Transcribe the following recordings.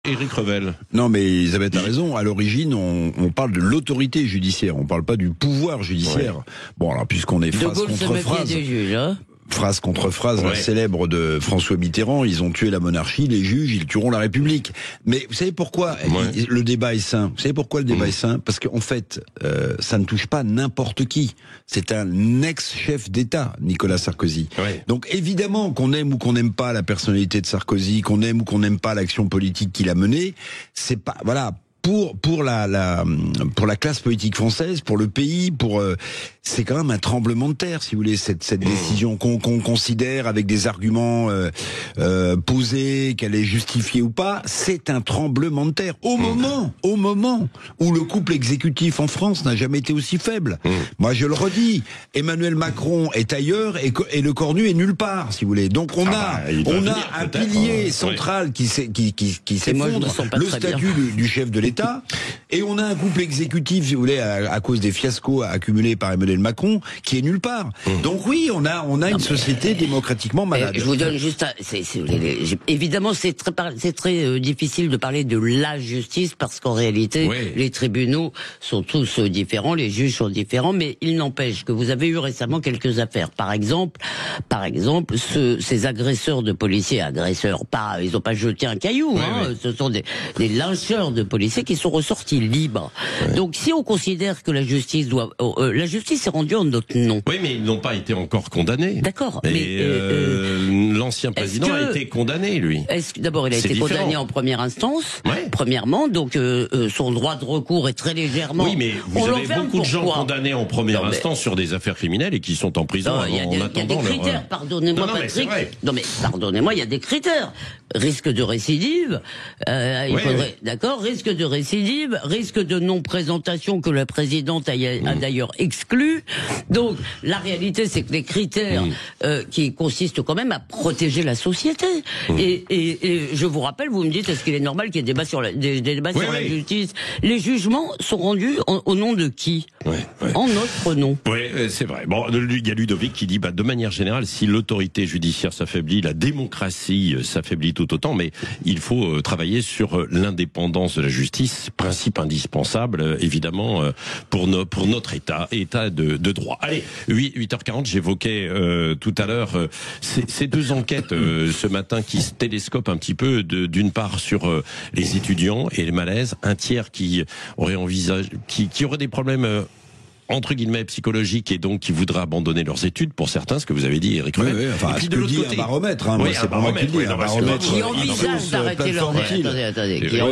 Éric Revel. Non, mais Elisabeth a raison. À l'origine, on parle de l'autorité judiciaire. On parle pas du pouvoir judiciaire. Ouais. Bon, alors, puisqu'on est phrase contre phrase. Des juges, hein, phrase contre phrase, la célèbre de François Mitterrand, ils ont tué la monarchie, les juges, ils tueront la République. Mais vous savez pourquoi le débat est sain? Vous savez pourquoi le débat est sain? Parce qu'en fait, ça ne touche pas n'importe qui. C'est un ex-chef d'État, Nicolas Sarkozy. Donc évidemment qu'on aime ou qu'on n'aime pas la personnalité de Sarkozy, qu'on aime ou qu'on n'aime pas l'action politique qu'il a menée, c'est pas, voilà, pour la classe politique française, pour le pays, c'est quand même un tremblement de terre, si vous voulez, cette décision qu'on considère avec des arguments posés, qu'elle est justifiée ou pas, c'est un tremblement de terre. Au moment où le couple exécutif en France n'a jamais été aussi faible. Moi, je le redis, Emmanuel Macron est ailleurs et le Cornu est nulle part, si vous voulez. Donc on a un pilier central qui s'effondre, le statut du chef de l'État. Et on a un couple exécutif, si vous voulez, à cause des fiascos accumulés par Emmanuel Macron, qui est nulle part. Donc oui, on a une société démocratiquement malade. Je vous donne juste évidemment, c'est très difficile de parler de la justice, parce qu'en réalité, les tribunaux sont tous différents, les juges sont différents, mais il n'empêche que vous avez eu récemment quelques affaires. Par exemple, ces agresseurs de policiers, ils n'ont pas jeté un caillou, ce sont des lyncheurs de policiers qui sont ressortis libres. Donc si on considère que la justice est rendue en notre nom. Oui, mais ils n'ont pas été encore condamnés. D'accord. Mais l'ancien président a été condamné, lui. D'abord, il a été condamné en première instance, premièrement, donc son droit de recours est très légèrement... Oui, mais vous avez beaucoup de gens condamnés en première instance sur des affaires criminelles et qui sont en prison en attendant. Il y a des critères, pardonnez-moi, Patrick. Non, mais pardonnez-moi, il y a des critères. Risque de récidive, risque de récidive, risque de non-présentation que la présidente a d'ailleurs exclu. Donc, la réalité, c'est que les critères qui consistent quand même à protéger la société. Et je vous rappelle, vous me dites, est-ce qu'il est normal qu'il y ait des débats sur la justice? Les jugements sont rendus au nom de qui? En notre nom. Oui, c'est vrai. Bon, il y a Ludovic qui dit, de manière générale, si l'autorité judiciaire s'affaiblit, la démocratie s'affaiblit tout autant, mais il faut travailler sur l'indépendance de la justice, principe indispensable, évidemment, pour notre État de droit. Allez, 8h40, j'évoquais tout à l'heure ces deux enquêtes ce matin qui se télescopent un petit peu, d'une part sur les étudiants et les malaises, un tiers qui aurait des problèmes entre guillemets psychologiques et donc qui voudraient abandonner leurs études, pour certains, ce que vous avez dit, Éric Revel. Et puis de l'autre côté, un baromètre, moi c'est pas moi qui le dis, un baromètre qui envisage d'arrêter leur qui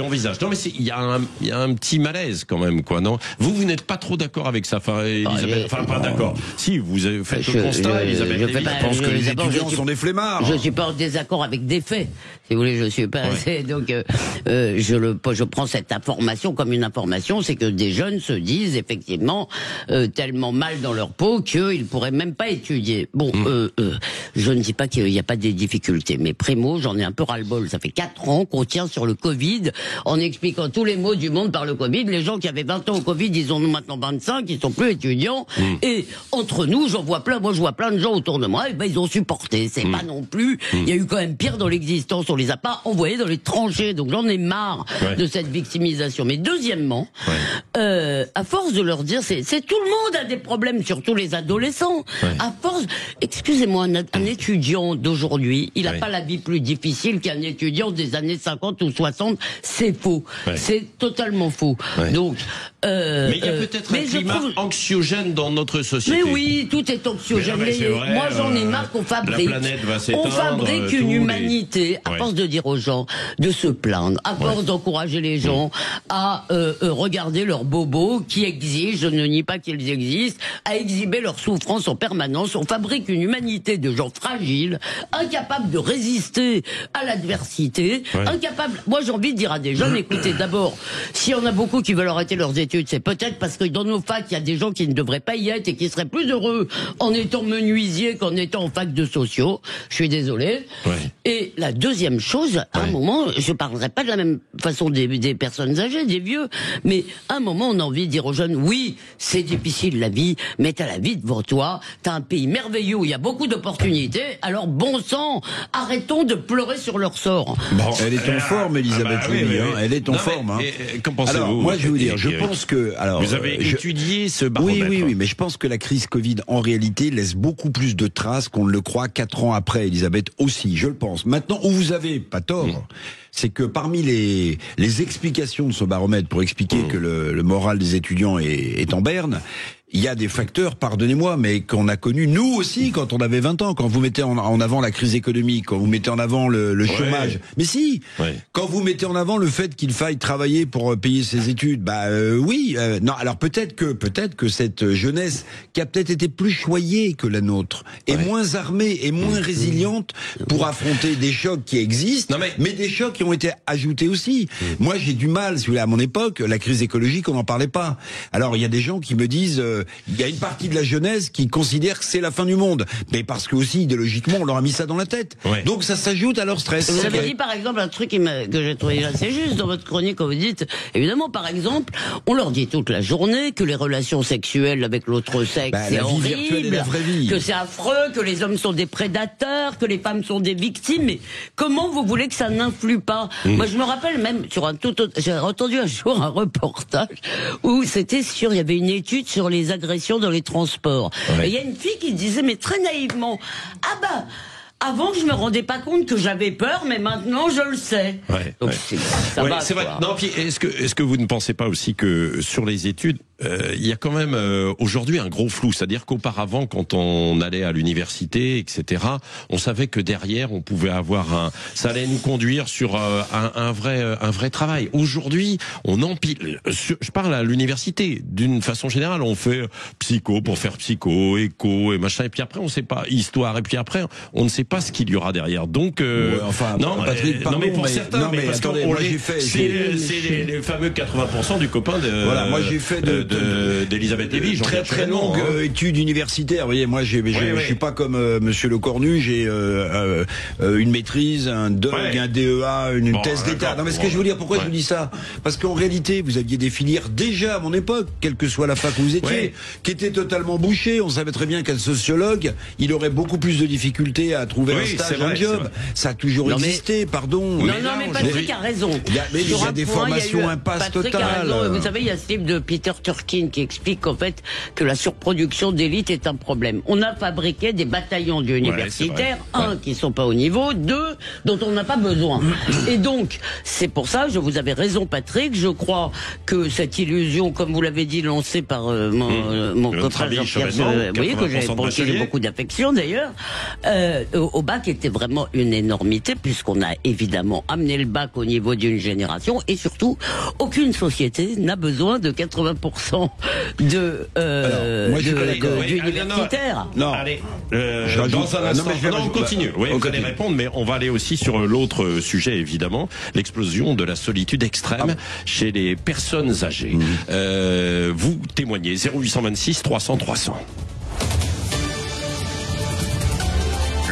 envisage. Non mais il y a un petit malaise quand même, quoi, non? Vous n'êtes pas trop d'accord avec ça, Elisabeth? Enfin, pas d'accord. Si, vous faites le constat, Elisabeth. Je pense que les étudiants sont des flemmards. Je suis pas en désaccord avec des faits. Si vous voulez, je suis pas assez. Donc, je prends cette information comme une information, c'est que des jeunes se disent effectivement tellement mal dans leur peau qu'ils pourraient même pas étudier. Bon, je ne dis pas qu'il n'y a pas des difficultés, mais primo, j'en ai un peu ras-le-bol. Ça fait 4 ans qu'on tient sur le Covid en expliquant tous les maux du monde par le Covid. Les gens qui avaient 20 ans au Covid, ils ont maintenant 25, ils sont plus étudiants. Et entre nous, je vois plein de gens autour de moi, et ils ont supporté. C'est pas non plus. Il y a eu quand même pire dans l'existence. On les a pas envoyés dans les tranchées. Donc j'en ai marre de cette victimisation. Mais deuxièmement, à force de leur dire, c'est tout le monde a des problèmes, surtout les adolescents. À force, excusez-moi, un étudiant d'aujourd'hui, il n'a pas la vie plus difficile qu'un étudiant des années 50 ou 60. C'est faux. C'est totalement faux. Donc, mais il y a peut-être un climat anxiogène dans notre société. Mais oui, tout est anxiogène. Moi, j'en ai marre qu'on fabrique. La planète va s'éteindre. On fabrique une humanité à force de dire aux gens de se plaindre, à force d'encourager les gens à regarder leurs bobos qui existent, je ne nie pas qu'ils existent, à exhiber leur souffrance en permanence. On fabrique une humanité de gens fragiles, incapables de résister à l'adversité, incapables... Moi, j'ai envie de dire à des jeunes, écoutez, d'abord, s'il y en a beaucoup qui veulent arrêter leurs études, c'est peut-être parce que dans nos facs, il y a des gens qui ne devraient pas y être et qui seraient plus heureux en étant menuisiers qu'en étant en fac de sociaux. Je suis désolé. Et la deuxième chose, à un moment, je parlerai pas de la même façon des personnes âgées, des vieux, mais à un moment, moment, on a envie de dire aux jeunes, oui, c'est difficile la vie, mais t'as la vie devant toi, t'as un pays merveilleux où il y a beaucoup d'opportunités, alors bon sang, arrêtons de pleurer sur leur sort. Bon, elle est en forme, Elisabeth Lévy, elle est en forme. Hein. Qu'en pensez-vous? Alors, moi, je vais vous dire, je pense que... Alors, vous avez étudié ce baromètre. Oui, mais je pense que la crise Covid, en réalité, laisse beaucoup plus de traces qu'on ne le croit 4 ans après, Elisabeth, aussi, je le pense. Maintenant, où vous avez pas tort, c'est que parmi les explications de ce baromètre pour expliquer que le moral des étudiants est en berne, il y a des facteurs, pardonnez-moi, mais qu'on a connus nous aussi quand on avait 20 ans, quand vous mettez en avant la crise économique, quand vous mettez en avant le chômage. Mais si, quand vous mettez en avant le fait qu'il faille travailler pour payer ses études, non, alors peut-être que cette jeunesse qui a peut-être été plus choyée que la nôtre, est moins armée et moins résiliente pour affronter des chocs qui existent, mais des chocs qui ont été ajoutés aussi. Moi, j'ai du mal, si vous voulez, à mon époque, la crise écologique, on n'en parlait pas. Alors, il y a des gens qui me disent, il y a une partie de la jeunesse qui considère que c'est la fin du monde, mais parce que aussi idéologiquement on leur a mis ça dans la tête. Donc ça s'ajoute à leur stress. Vous avez dit par exemple un truc que j'ai trouvé assez juste dans votre chronique, quand vous dites, évidemment par exemple, on leur dit toute la journée que les relations sexuelles avec l'autre sexe c'est horrible, que c'est affreux, que les hommes sont des prédateurs, que les femmes sont des victimes, mais comment vous voulez que ça n'influe pas? Moi je me rappelle même sur j'ai entendu un jour un reportage où il y avait une étude sur les agressions dans les transports. Et il y a une fille qui disait, mais très naïvement, avant, je me rendais pas compte que j'avais peur, mais maintenant, je le sais. Donc, c'est vrai. Non, puis, est-ce que vous ne pensez pas aussi que sur les études, il y a quand même aujourd'hui un gros flou, c'est-à-dire qu'auparavant, quand on allait à l'université, etc., on savait que derrière, on pouvait avoir ça allait nous conduire sur un vrai travail. Aujourd'hui, on empile. Je parle à l'université, d'une façon générale, on fait psycho pour faire psycho, éco et machin, et puis après, on sait pas histoire, et puis après, on ne sait pas ce qu'il y aura derrière. Donc, Patrick, pardon, non, mais pour certains, mais parce attendez, c'est les fameux 80% du copain de. Voilà, moi j'ai fait d'Elisabeth Lévy, très longue étude universitaire. Vous voyez, moi je suis pas comme Monsieur Lecornu, j'ai une maîtrise, un DEUG, un DEA, une thèse d'État. Non, mais ce que je veux dire, pourquoi je vous dis ça? Parce qu'en réalité, vous aviez des filières déjà à mon époque, quelle que soit la fac où vous étiez, qui étaient totalement bouchées. On savait très bien qu'un sociologue, il aurait beaucoup plus de difficultés à trouver un stage, un job. Ça a toujours existé, pardon. Non, mais Patrick a raison. Il y a des formations impasse totales. Vous savez, il y a ce livre de Peter Turkin qui explique en fait que la surproduction d'élite est un problème. On a fabriqué des bataillons d'universitaires, qui sont pas au niveau, 2 dont on n'a pas besoin. Et donc, c'est pour ça, vous avez raison Patrick, je crois que cette illusion, comme vous l'avez dit, lancée par mon copain Jean-Pierre, vous voyez que j'ai beaucoup d'affection d'ailleurs, au bac était vraiment une énormité, puisqu'on a évidemment amené le bac au niveau d'une génération, et surtout, aucune société n'a besoin de 80% d'universitaires. Non, allez, dans un instant, on continue. Vous allez répondre, mais on va aller aussi sur l'autre sujet, évidemment, l'explosion de la solitude extrême chez les personnes âgées. Vous témoignez, 0826 300 300.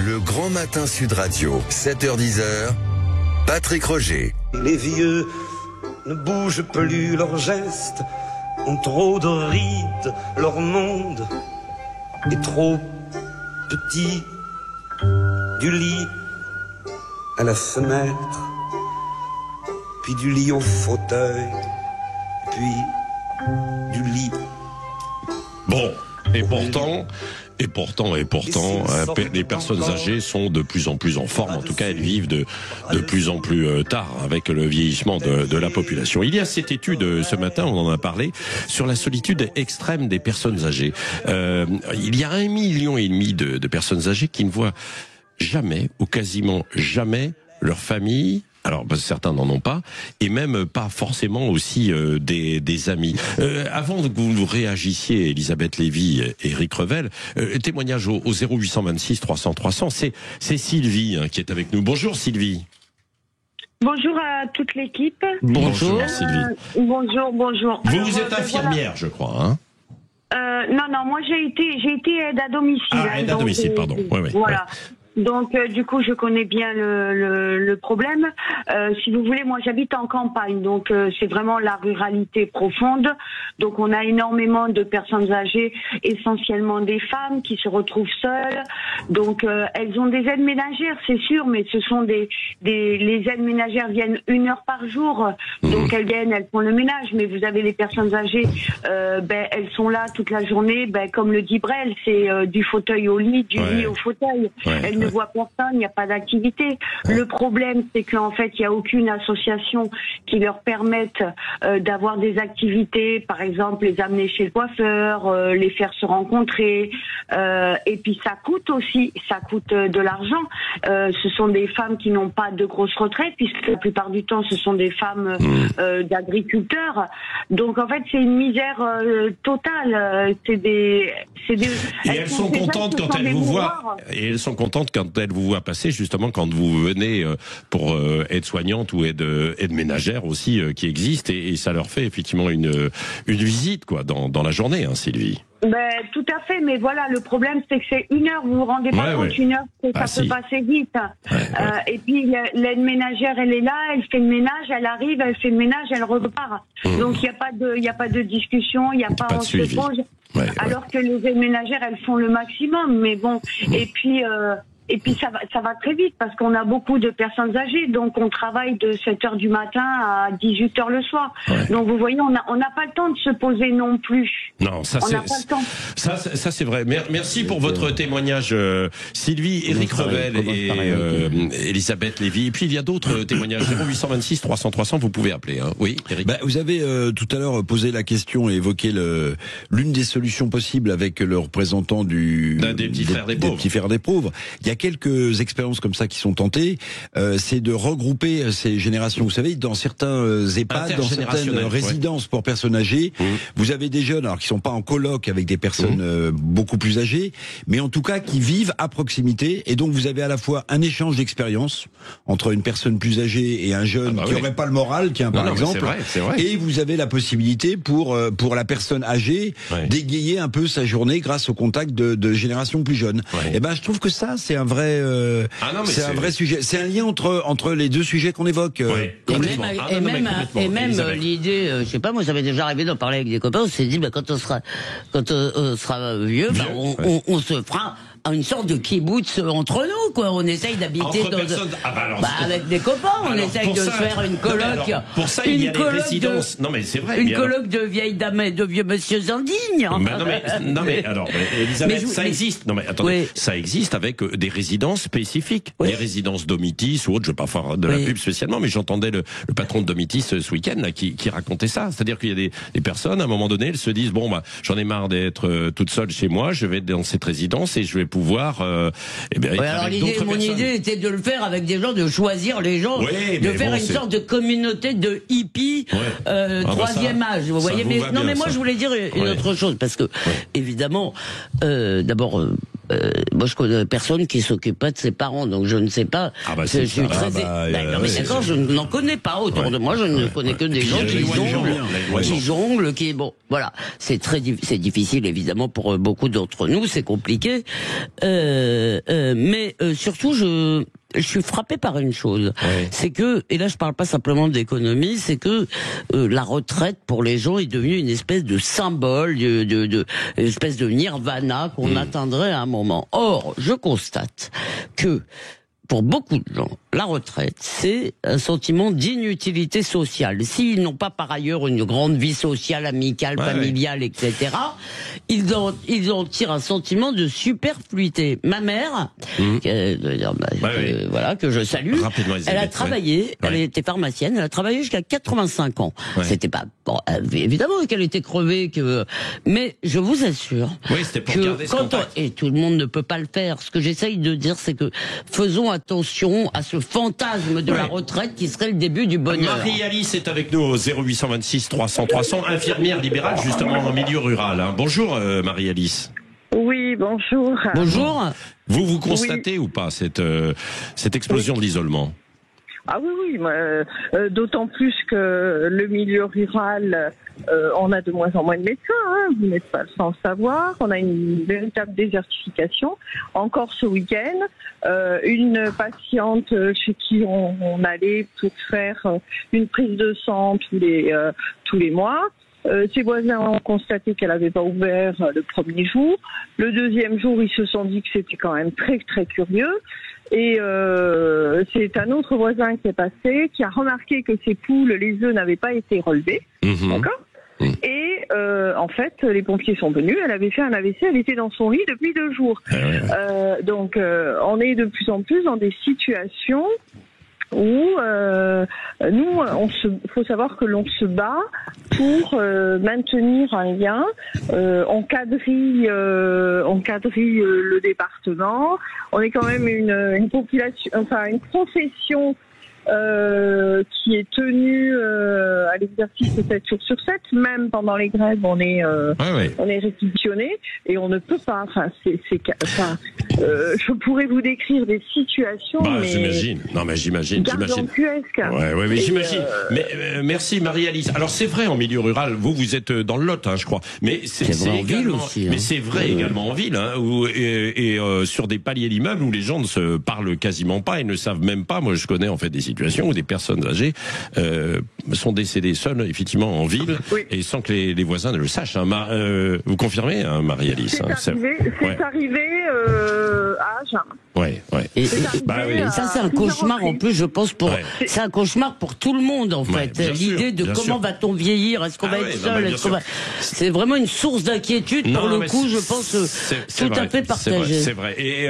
Le Grand Matin Sud Radio, 7h-10h, Patrick Roger. Les vieux ne bougent plus, leurs gestes ont trop de rides, leur monde est trop petit. Du lit à la fenêtre, puis du lit au fauteuil, puis du lit. Bon, et pourtant, les personnes âgées sont de plus en plus en forme. En tout cas, elles vivent de plus en plus tard avec le vieillissement de la population. Il y a cette étude ce matin, on en a parlé, sur la solitude extrême des personnes âgées. Il y a 1,5 million de personnes âgées qui ne voient jamais ou quasiment jamais leur famille. Alors, certains n'en ont pas, et même pas forcément aussi des amis. Avant que vous réagissiez, Elisabeth Lévy et Eric Revel, témoignage au 0826 300 300, c'est Sylvie qui est avec nous. Bonjour Sylvie. Bonjour à toute l'équipe. Bonjour Sylvie. Bonjour. Vous êtes infirmière, je crois, hein? Non, moi j'ai été aide à domicile. Aide à domicile, pardon. Voilà. Donc du coup je connais bien le problème. Si vous voulez, moi j'habite en campagne, donc c'est vraiment la ruralité profonde. Donc on a énormément de personnes âgées, essentiellement des femmes qui se retrouvent seules. Donc elles ont des aides ménagères, c'est sûr, mais ce sont les aides ménagères viennent 1 heure par jour. Donc elles viennent, elles font le ménage. Mais vous avez les personnes âgées, elles sont là toute la journée. Comme le dit Brel, c'est du fauteuil au lit, du lit au fauteuil. Elles ne voient personne, il n'y a pas d'activité. Le problème, c'est qu'en fait, il n'y a aucune association qui leur permette d'avoir des activités, par exemple les amener chez le coiffeur, les faire se rencontrer. Et puis ça coûte aussi, ça coûte de l'argent. Ce sont des femmes qui n'ont pas de grosses retraites, puisque la plupart du temps, ce sont des femmes d'agriculteurs. Donc en fait, c'est une misère totale. Et elles sont contentes quand elles vous voient. Et elles sont contentes quand elles vous voient passer, justement, quand vous venez pour aide-soignante ou aide ménagère aussi, qui existe, et ça leur fait effectivement une visite, quoi, dans la journée, hein, Sylvie. Tout à fait, mais voilà, le problème c'est que c'est 1 heure, vous vous rendez pas compte, 1 heure, ça peut passer vite. Et puis l'aide ménagère, elle est là, elle fait le ménage, elle arrive, elle fait le ménage, elle repart. Donc il y a pas de discussion, il n'y a pas on se pose. Alors que les aides ménagères, elles font le maximum, mais bon. Et puis ça va très vite parce qu'on a beaucoup de personnes âgées, donc on travaille de 7h du matin à 18h le soir. Donc vous voyez, on n'a pas le temps de se poser non plus. Non, ça c'est ça c'est vrai. Merci pour votre témoignage, Sylvie, Éric Revel et Elisabeth Lévy. Et puis il y a d'autres témoignages. 0826 300 300, vous pouvez appeler. Hein. Oui, Éric. Vous avez tout à l'heure posé la question et évoqué l'une des solutions possibles avec le représentant des petits frères des pauvres. Il y a quelques expériences comme ça qui sont tentées, c'est de regrouper ces générations. Vous savez, dans certains EHPAD, dans certaines résidences pour personnes âgées, vous avez des jeunes, alors qui sont pas en coloc avec des personnes beaucoup plus âgées, mais en tout cas qui vivent à proximité, et donc vous avez à la fois un échange d'expérience entre une personne plus âgée et un jeune qui n'aurait pas le moral, par exemple, c'est vrai. Et vous avez la possibilité pour la personne âgée d'égayer un peu sa journée grâce au contact de générations plus jeunes. Et je trouve que ça, c'est un vrai sujet. C'est un lien entre les deux sujets qu'on évoque. Et même l'idée, je sais pas, moi ça m'est déjà arrivé d'en parler avec des copains. On s'est dit, quand on sera vieux, on se fera une sorte de kibbutz entre nous, quoi. On essaye d'habiter avec des copains. On essaye de se faire une coloc. Pour ça, il y a des résidences. Non, mais c'est vrai. Une coloc de vieilles dames et de vieux monsieur indignes. Non, mais alors, Elisabeth, ça existe. Non, mais attendez, ça existe avec des résidences spécifiques. Des résidences Domitis ou autres. Je ne vais pas faire de la pub spécialement, mais j'entendais le patron de Domitis ce week-end, là, qui racontait ça. C'est-à-dire qu'il y a des personnes, à un moment donné, elles se disent, j'en ai marre d'être toute seule chez moi, je vais dans cette résidence et je vais pouvoir alors mon idée était de le faire avec des gens, de choisir les gens, de faire une sorte de communauté de hippies troisième âge, vous voyez. Mais moi je voulais dire une autre chose, parce que évidemment d'abord moi je connais personne qui s'occupe pas de ses parents, donc je ne sais pas. Je suis très non mais d'accord, je n'en connais pas autour de moi, je ne connais que des gens qui jonglent, qui voilà, c'est difficile évidemment pour beaucoup d'entre nous, c'est compliqué, mais surtout je suis frappé par une chose, c'est que, et là je parle pas simplement d'économie, c'est que la retraite pour les gens est devenue une espèce de symbole, une espèce de nirvana qu'on atteindrait à un moment. Or, je constate que pour beaucoup de gens, la retraite, c'est un sentiment d'inutilité sociale. S'ils n'ont pas par ailleurs une grande vie sociale, amicale, familiale, etc., ils en tirent un sentiment de superfluité. Ma mère, voilà, que je salue, elle a travaillé, elle était pharmacienne, elle a travaillé jusqu'à 85 ans. C'était pas, évidemment qu'elle était crevée, mais je vous assure que et tout le monde ne peut pas le faire. Ce que j'essaye de dire, c'est que faisons attention à ce fantasme de la retraite qui serait le début du bonheur. Marie-Alice est avec nous au 0826 300 300, infirmière libérale justement en milieu rural. Bonjour Marie-Alice. Oui, bonjour. Bonjour. Vous constatez ou pas cette explosion de l'isolement ? Ah oui, d'autant plus que le milieu rural, on a de moins en moins de médecins, hein, vous n'êtes pas sans le savoir, on a une véritable désertification. Encore ce week-end, une patiente chez qui on allait pour faire une prise de sang tous les mois, ses voisins ont constaté qu'elle n'avait pas ouvert le premier jour. Le deuxième jour, ils se sont dit que c'était quand même très très curieux. Et c'est un autre voisin qui est passé, qui a remarqué que ses poules, les œufs n'avaient pas été relevés. D'accord ? Et en fait, les pompiers sont venus, elle avait fait un AVC, elle était dans son lit depuis 2 jours. Donc on est de plus en plus dans des situations où nous, faut savoir que l'on se bat pour maintenir un lien. On quadrille le département. On est quand même une population, enfin une profession qui est tenue à l'exercice 7 jours sur 7. Même pendant les grèves, on est réquisitionné et on ne peut pas. Enfin, je pourrais vous décrire des situations. Mais j'imagine. Non, mais j'imagine. Gargantuesques. Ouais, mais j'imagine. Mais merci Marie-Alice. Alors c'est vrai en milieu rural. Vous êtes dans le Lot, hein, je crois. Mais c'est vrai également. Aussi, hein. Mais c'est vrai également en ville, hein, sur des paliers d'immeubles où les gens ne se parlent quasiment pas et ne savent même pas. Moi, je connais en fait des situations où des personnes âgées sont décédées seules, effectivement, en ville, et sans que les voisins ne le sachent. Hein. Vous confirmez, hein, Marie-Alice? C'est arrivé à Agen. Et ça, c'est un cauchemar en plus, je pense, c'est un cauchemar pour tout le monde, en fait. L'idée de comment va-t-on vieillir? Est-ce qu'on va être seul? C'est vraiment une source d'inquiétude, pour le coup, je pense, tout à fait partagée. C'est vrai. Et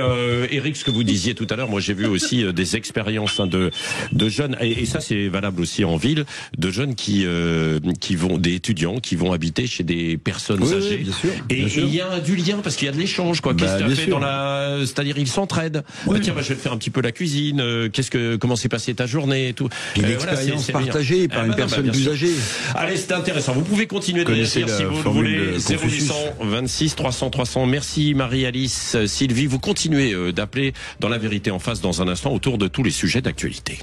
Eric, ce que vous disiez tout à l'heure, moi j'ai vu aussi des expériences de jeunes, et ça c'est valable aussi en ville, de jeunes qui vont, des étudiants qui vont habiter chez des personnes âgées. Bien sûr, et il y a du lien parce qu'il y a de l'échange, quoi. Qu'est-ce que tu as fait c'est-à-dire ils s'entraident. Tiens, je vais te faire un petit peu la cuisine. Comment s'est passée ta journée et tout. Une expérience partagée par une personne plus âgée. Allez, c'était intéressant. Vous pouvez continuer de réagir si vous le voulez. 0826 300 300. Merci Marie-Alice, Sylvie. Vous continuez d'appeler dans La Vérité en face dans un instant autour de tous les sujets d'actualité.